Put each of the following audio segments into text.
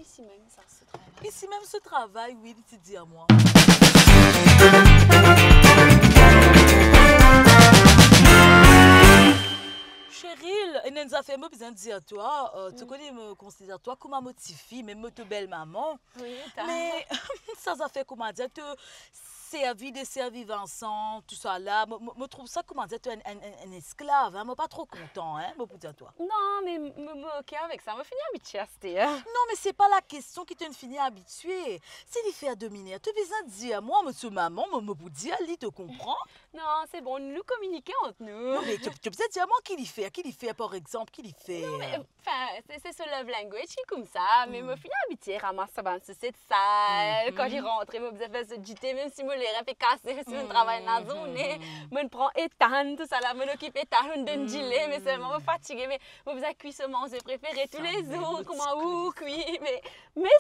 ici même, ça se travaille. Ici même ce travail, oui, tu dis à moi. Cheryl, il nous a fait besoin de dire à toi, tu connais, me considère toi comme ma motivée, même te belle maman. Oui, mais ça fait comment dire, te servir, desservir Vincent, tout ça là, me trouve ça comment dire, un esclave, hein, moi pas trop content, hein, pour dire toi. Non, mais ok avec ça, me finir habituée à c'était. Non, mais c'est pas la question qui te finit habituée. C'est les faire dominer. Tu as besoin de dire, moi, monsieur maman, me pour dire, lui te comprend. Non, c'est bon, nous communiquons entre nous. Non, mais tu as besoin de dire, moi, qui l'y fait, par exemple, qui l'y fait. Non, mais, enfin, c'est ce love language qui est comme ça, mais me finir habituée à ramasser ça, c'est ça. Quand j'y rentre, me faisait faire ce JT, même si me les fait casser, si je travaille dans la journée, me prend étane, tout ça là, me l'occupe étane, me donne gilet, mais seulement me fatiguer, mais me faisait cuire ce manger préféré tous les jours, comment ou cuire, mais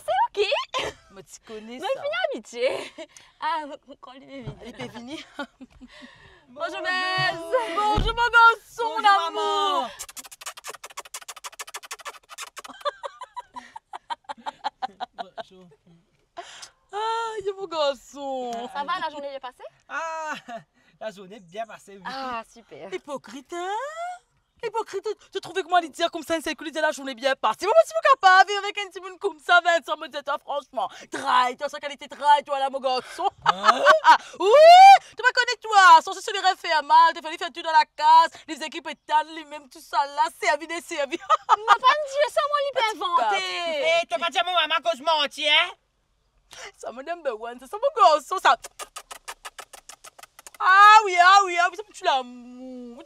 c'est ok. Mais tu connais me ça. finir habituée. Ah, quand il est venu. Il peut venir. Bonjour, Bess. Bonjour, mon garçon, Bonjour, d'amour. maman. Bonjour. Ah, mon garçon. Ça va, la journée est passée? Ah, la journée bien passée, oui. Ah, super. Hypocrite, hein? Hypocrite, tu trouvais comment lui dire comme ça, une sécurité, la journée bien passée. Moi, si vous capable de vivre avec un petit monde comme ça, Vincent, me dit, toi, franchement, traille, toi, sa qualité traille, toi, là, mon garçon. Oui, tu me connais, toi, sans se les faire mal, tu fais tout dans la case, les équipes étalent, lui-même, tout ça, là, servi, desservi. Ma pas me dire ça, moi, il peut inventer. Eh, tu vas pas dire à mon maman que je mentis, hein? Ça me number one, c'est ça, mon garçon, ça. Ah oui, ça me tue l'amour,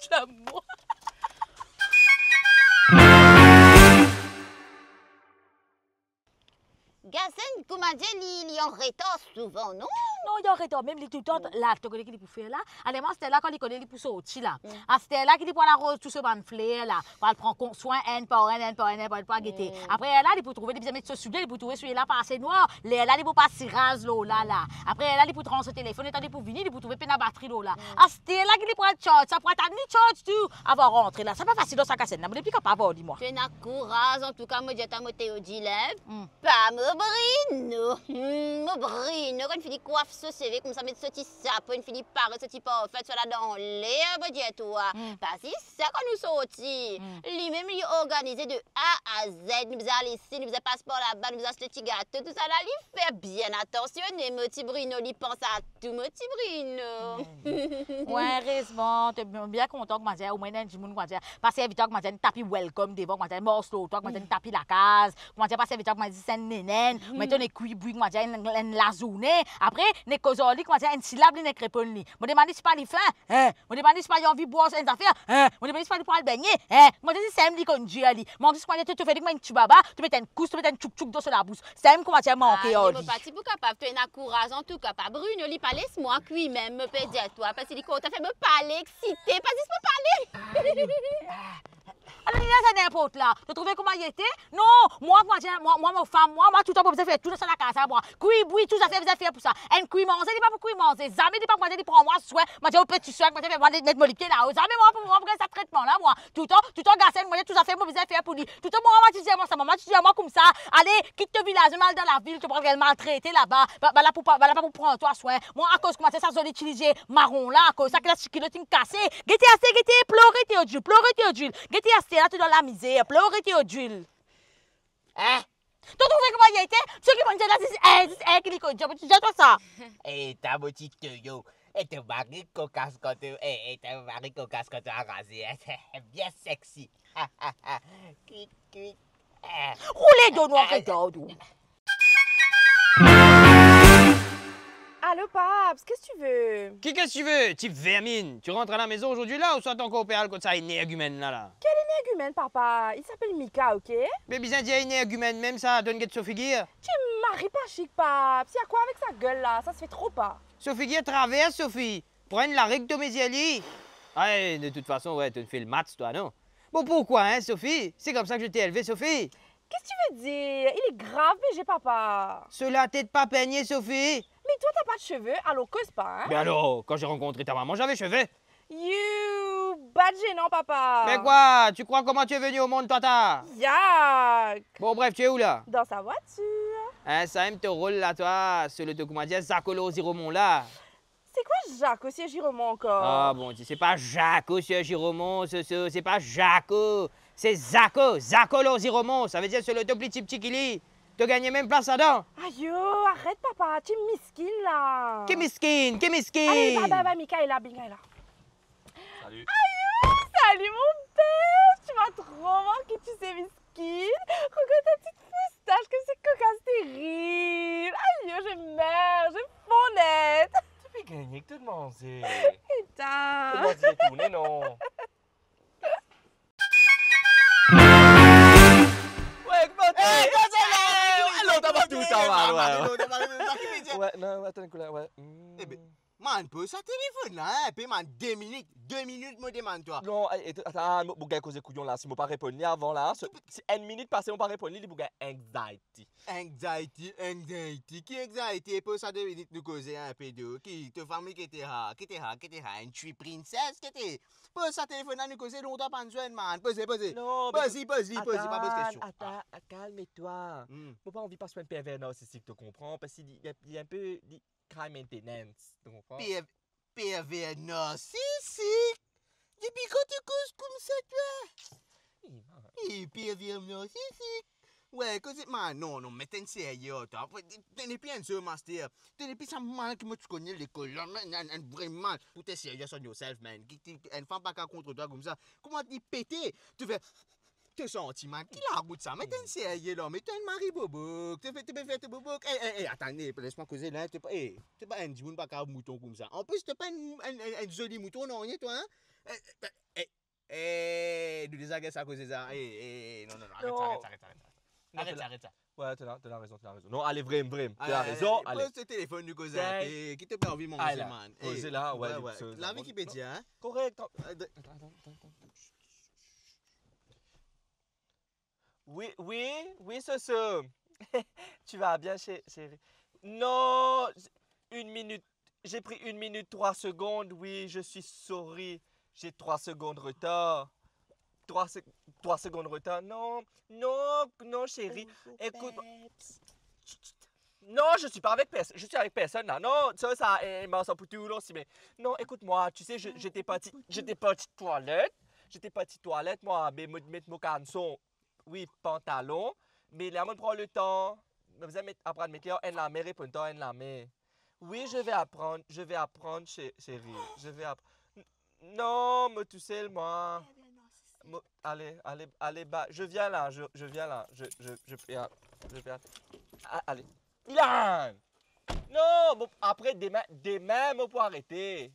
Gassen, comment dire, il en retard souvent, non? Non, il arrête même les tout le temps là, tu connais qui pour faire là. Allez, c'était là quand il connaît les pour sortir là. C'était là qu'il pour la rose tout ce ban flair là. Pour prendre soin un par un guetter. Après là, il pour trouver des mettre ce sujet, il pour trouver celui là pas assez noir. Là, il pour pas si rase là. Après là, il pour transférer ce téléphone, il pour venir, il pour trouver peine à batterie là. C'était là qu'il pour charge, ça pour être ni charge tout avant rentrer là. C'est pas facile dans sa cassette là, mais depuis capable dis-moi. Tu as courage, en tout cas, moi, j'ai ta moté au dilemme. Pas me brino. Me brino, quand il finit coiffe ce CV, comme ça, mettre ce petit sapin, il finit par ce petit parfait, cela dans l'air, me dis toi. Parce que c'est ça quand nous sortis. Lui-même, il est organisé de A à Z. Nous faisons aller ici, nous faisons passeport là-bas, nous faisons acheter petit gâteau, tout ça là, il fait bien attentionner, mon petit Bruno, il pense à tout, mon petit Bruno. Ouais, heureusement, tu es bien content que moi, au moins, un petit monde, parce que évidemment, moi, un tapis welcome devant, moi, un morceau, toi, moi, un tapis la case, moi, parce que évidemment, moi, c'est un nénen, maintenant, on est cuit, moi, la journée, après, ne causoli, moi, un syllabe, ne crépon, moi, demande si pas les fins, hein, moi, demande si pas les envie de boire une affaire, hein, moi, demande si pas les pour le baigner, hein, moi, c'est un li conduit, ali, moi, dis, moi, tu fais un petit baba, tu mets un couche, tu mets un tchouk dans la bouche, c'est un comment tu as manqué, ali. Je ne pas capable, tu as courage, en tout cas, pas Bruno, il parle, laisse-moi, cuit même, me pédie à toi, parce qu'il dit, quand tu fait me parler, excité, parce qu'il peut parler. Alors, il y a n'importe là. Tu trouves comment il était? Non, moi, ma femme, moi, tout le temps, vous faire tout ça la casa, moi. Oui, tout ça fait, vous avez fait pour ça. Un cuit manger, il pas pour cuit manger. Jamais, il pas pour dire, prends-moi soin. Moi, j'ai un petit soin, moi, j'ai fait mettre mon pied là. Jamais, moi, pour ça traitement là, moi. Tout le temps, garçon, moi, tout ça fait, moi, vous avez fait pour lui. Tout le temps, moi, tu dis à moi, ça, maman, tu dis à moi comme ça. Allez, quitte le village, mal dans la ville, tu prends qu'elle maltraité là-bas. Là, pour prendre toi soin. Moi, à cause, comment ça, j'ai utilisé marron là, à cause ça, que la chiquilotine cassée. Guettez assez, pleurer, Théodule. Guettez assez, là, tu dans la misère, pleurer, Théodule. Hein? Tu trouves comment il était? Ceux qui vont dire là, qui dit, tu dis toi ça. Eh, ta petite yo. Et ton mari cocasse quand tu as rasé. Bien sexy. Roulez de noir et d'ordre. Allô, Paps, qu'est-ce que tu veux? Qu'est-ce que tu veux, type vermine? Tu rentres à la maison aujourd'hui là ou soit encore au péal comme ça, une énergumène là? Quel énergumène, papa? Il s'appelle Mika, ok? Mais bien dire une énergumène, même ça, donne get Sophie Gear. Tu me maries pas chic, Paps. Y'a quoi avec sa gueule là? Ça se fait trop pas. Sophie Gear traverse, Sophie. Prenne la rectomésialie. Ouais, de toute façon, ouais, tu ne fais le maths, toi, non? Bon, pourquoi, hein, Sophie? C'est comme ça que je t'ai élevé, Sophie. Qu'est-ce que tu veux dire? Il est grave BG, papa. Cela t'aide pas peigné, Sophie. Mais toi, t'as pas de cheveux, alors cause pas, hein? Mais alors, quand j'ai rencontré ta maman, j'avais cheveux. You, pas de gênant, papa. Mais quoi? Tu crois comment tu es venu au monde, tata? Yak. Bon, bref, tu es où là? Dans sa voiture. Hein, ça aime te rôle là, toi, sur le documentaire Zacolo Ziromon là. C'est quoi Jacques aussi, Giromont encore? Ah bon, c'est pas Jaco, c'est Giromon, c'est pas Jaco, c'est Zaco, Zacolo Ziromon, ça veut dire sur le tout petit petit kili. Tu gagnes même place là-dedans. Aïe, arrête, papa. Tu es miskin, là. Qui miskin, qui Allez, miskin. bye, Michaela, Bingaila. Salut. Salut, mon père. Tu m'as trop manqué, tu sais, miskin. Regarde ta petite moustache, que c'est cocasse terrible. Aïe, je meurs, je fondette. Tu fais gagner que te demander. Putain. Comment dire tourner, non? Ouais, comment t'es? Allô, t'as pas tout ça, ouais. Ouais, non, attends, ouais. Eh ben, man, pose sa téléphone là, hein. Puis man, 2 minutes, me demande-toi. Non, attends, mon gars, cause couillon là, si mon pas répondre ni avant là, si une minute passée, mon pas répondre, il bouga anxiety. Anxiety. Qui anxiety? Pose sa 2 minutes, nous causer un peu d'eau. Qui te famille qui était là, une tuile princesse qui était. Pose sa téléphone là, nous causer longtemps, pas besoin, man. Posez. Non, Vas-y, pas de question. Attends, calme-toi. Moi, pas envie de passer un pervers narcissique, tu comprends? Parce qu'il y a un peu de crime maintenance, tu comprends? PV narcissique. Depuis quand tu causes comme ça, toi? PV narcissique. Ouais, cause man, non, mais t'es sérieux, toi. T'es plus un seul master. T'es plus un man qui me tu connais l'école. Vraiment, pour t'es sérieux on yourself, man. Une femme pas qu'à contre toi comme ça. Comment t'es pété? Tu fais. Te senti, man. Qui la route ça? Mais t'es sérieux, là. Mais t'es un mari bobo. Tu fais faire tes bobo. Attendez, laisse-moi causer là. T'es pas un dimoun pas qu'un mouton comme ça. En plus, t'es pas un joli mouton, non, rien, toi, hein? Nous désagréons à cause de ça. Non, arrête ça. Ouais, t'as raison. Non, allez, vraiment. T'as raison, allez. Pose ce téléphone du cause qui te permet de manger, man. Posez là, ouais. La vie qui peut dire, hein? Correct. Oui, ce. Tu vas bien, chérie. Non, 1 minute. J'ai pris 1 minute 3 secondes. Oui, je suis sorry. J'ai 3 secondes retard. 3 secondes retard. Non, chérie. Écoute. Non, je suis pas avec personne. Je suis avec personne là. Non, ça, m'en s'en fout tout là aussi. Mais non, écoute-moi. Tu sais, j'étais petite toilette. Moi, mais mettre mon canson. Oui, pantalon. Mais là, on prend le temps. Vous allez apprendre à mettre là. En la mer, et pendant en la mer. Oui, je vais apprendre, chérie. Je vais apprendre. Non, mais tu sais, moi. Allez, bah, je viens là. Je viens. Allez. Ilan! Non, bon, après, demain, on peut arrêter.